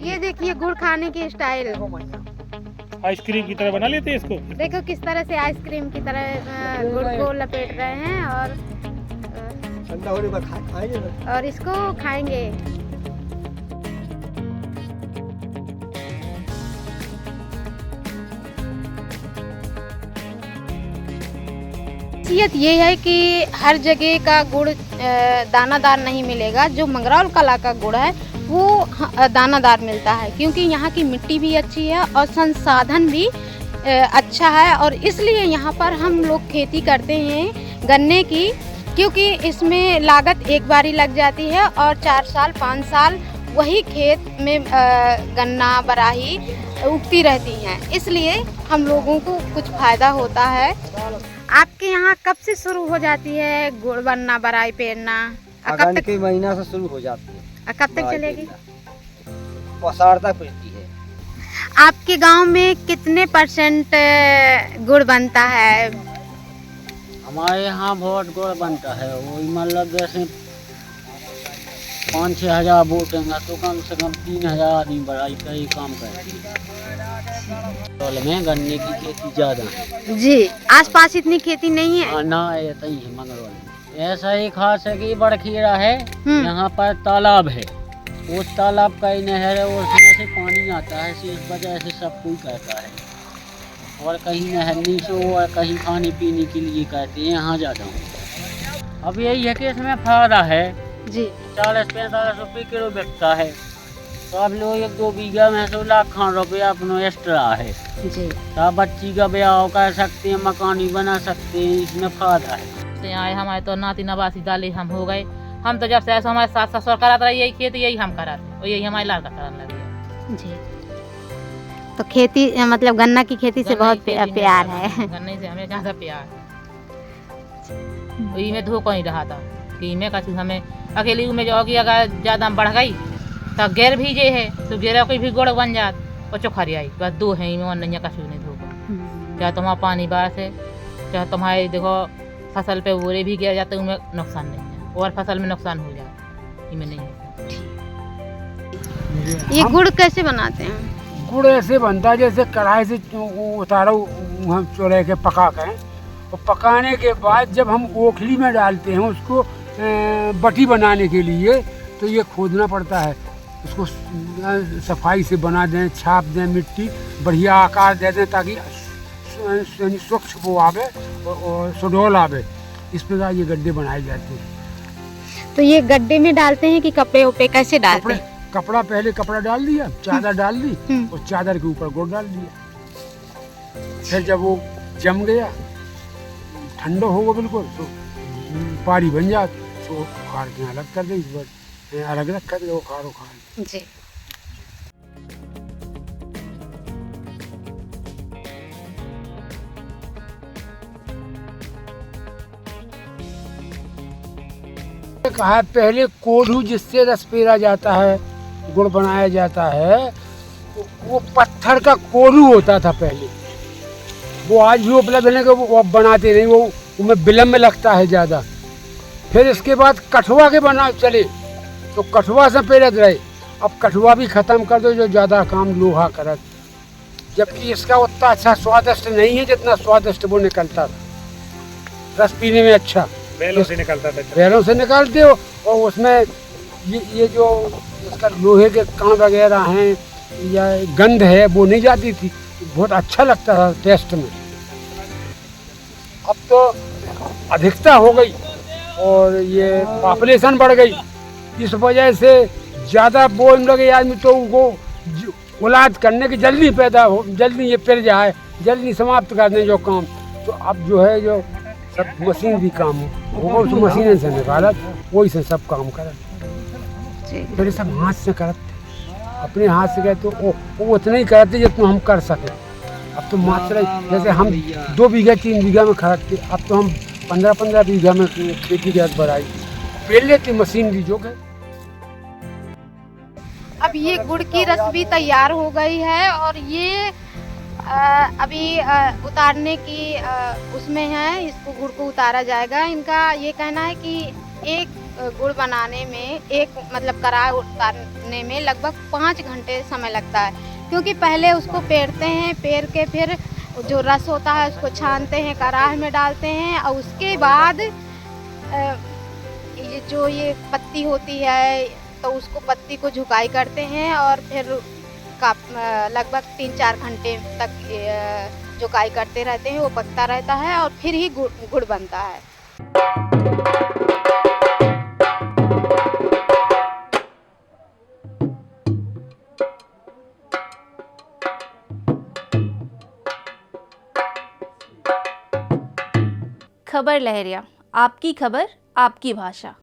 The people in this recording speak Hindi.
ये देखिए गुड़ खाने की स्टाइल, आइसक्रीम की तरह बना लेते हैं इसको। देखो किस तरह से आइसक्रीम की तरह गुड़ को लपेट रहे हैं और ठंडा होने पर खाएंगे ना। और इसको खाएंगे। खासियत ये है कि हर जगह का गुड़ दानादार नहीं मिलेगा। जो मंगरौल कला का गुड़ है वो दानादार मिलता है, क्योंकि यहाँ की मिट्टी भी अच्छी है और संसाधन भी अच्छा है, और इसलिए यहाँ पर हम लोग खेती करते हैं गन्ने की, क्योंकि इसमें लागत एक बारी लग जाती है और 4 साल 5 साल वही खेत में गन्ना बराही उगती रहती हैं, इसलिए हम लोगों को कुछ फ़ायदा होता है। आपके यहाँ कब से शुरू हो जाती है गुड़ बनना, बराई पेरना? अगन के महीना से शुरू हो जाती है। कब तक चलेगी? पसार तक पेरती है। आपके गांव में कितने % गुड़ बनता है? हमारे यहाँ बहुत गुड़ बनता है, वही मतलब जैसे 5-6 हज़ार वोट होंगे तो कम से कम 3,000 आदमी बड़ाई का ही काम करती है। में गन्ने की खेती ज़्यादा है जी। आसपास इतनी खेती नहीं है? ना, ऐसा ही है मंगरौल में। ऐसा ही खास है कि बड़खीरा है, यहाँ पर तालाब है, उस तालाब का ही नहर है, उसमें से पानी आता है, इस वजह से सब कोई कहता है। और कहीं नहरनी से और कहीं खाने पीने के लिए कहते हैं, यहाँ ज़्यादा हूँ। अब यही है कि इसमें फायदा है जी। 40-45 रुपये किलो बिकता है, तो आप लोग 1-2 बीघा में 16 रुपया अपना एक्स्ट्रा है जी। तो बच्ची का ब्याह कर सकते हैं, मकान भी बना सकते हैं, इसमें फायदा है। से आए हमारे तो नाती नवासी डाले हम हो गए, हम तो जब से ऐसा हमारे सास ससुर कराते रहे यही खेती, यही हम कराते और यही हमारे लड़का कराने लगे जी। तो खेती मतलब गन्ना की खेती से बहुत प्यार है। गन्ने से हमें ज़्यादा प्यार, वही में धोखा नहीं रहा था कि मैं कछु हमें अकेली में जाओगी, अगर ज़्यादा बढ़ गई तो घेर भी जे है तो घेरा कोई भी गुड़ बन जात और चोखरी आई, बस 2 है में और नहीं कछु नहीं धोखा। चाहे तुम्हारा पानी बार से, चाहे तुम्हारे देखो फसल पे बोरे भी गिर जाते उनमें नुकसान नहीं है, और फसल में नुकसान हो जाए इनमें नहीं है। ये गुड़ कैसे बनाते हैं? गुड़ ऐसे बनता है जैसे कढ़ाई से उतारो, हम चूल्हे के पका के, और पकाने के बाद जब हम ओखली में डालते हैं उसको बटी बनाने के लिए, तो ये खोदना पड़ता है, उसको सफाई से बना दें, छाप दें, मिट्टी बढ़िया आकार दे दें ताकि स्वच्छ वो आवे और सुडौल आवे। इस प्रकार ये गड्ढे बनाए जाते हैं। तो ये गड्ढे में डालते हैं कि कपड़े उपड़े कैसे डालते हैं? कपड़ा पहले कपड़ा डाल दिया, चादर डाल दी और चादर के ऊपर गुड़ डाल दिया, फिर जब वो जम गया, ठंडा होगा बिल्कुल, तो पारी बन जाती, तो उखाड़ के अलग कर दे, अलग अलग कर दे, उखाड़ जी। कहा पहले कोल्हू जिससे रस पेरा जाता है, गुड़ बनाया जाता है, वो पत्थर का कोल्हू होता था पहले, वो आज भी उपलब्ध है, वो अब बनाते नहीं, वो उनमें विलम्ब लगता है ज़्यादा। फिर इसके बाद कठुआ के बना चले, तो कठुआ से पेरत रहे, अब कठुआ भी ख़त्म कर दो, जो ज़्यादा काम लोहा करत, जबकि इसका उतना अच्छा स्वादिष्ट नहीं है जितना स्वादिष्ट वो निकलता था, रस पीने में अच्छा बैलों से निकलता था। बैलों से निकालते हो, और उसमें ये जो इसका लोहे के कण वगैरह हैं या गंध है वो नहीं जाती थी, बहुत अच्छा लगता था टेस्ट में। अब तो अधिकता हो गई और ये पॉपुलेशन बढ़ गई, इस वजह से ज़्यादा बोल लगे आदमी, तो उनको औलाद करने की जल्दी पैदा हो, जल्दी ये पिर जाए, जल्दी समाप्त कर दें जो काम, तो अब जो है जो सब मशीन भी काम हो, उस मशीन से निकाला, वही से सब काम करा। पहले सब हाथ से करते, अपने हाथ से कहते वो उतना ही करते जितना हम कर सके। अब तो मात्रा जैसे हम 2 बीघा 3 बीघा में खरीदते, अब तो हम 15-15 बीघा में खेती की बढ़ाई, पहले की मशीनरी जो है। अब ये गुड़ की रस भी तैयार हो गई है, और ये अभी उतारने की उसमें है, इसको गुड़ को उतारा जाएगा। इनका ये कहना है कि 1 गुड़ बनाने में मतलब कढ़ाई उतारने में लगभग 5 घंटे समय लगता है, क्योंकि पहले उसको पेरते हैं, पेर के फिर जो रस होता है उसको छानते हैं, कढ़ाई में डालते हैं और उसके बाद ये पत्ती होती है तो उसको पत्ती को झुकाई करते हैं और फिर लगभग 3-4 घंटे तक झुकाई करते रहते हैं, वो पकता रहता है और फिर ही गुड़ बनता है। खबर लहरिया, आपकी खबर आपकी भाषा।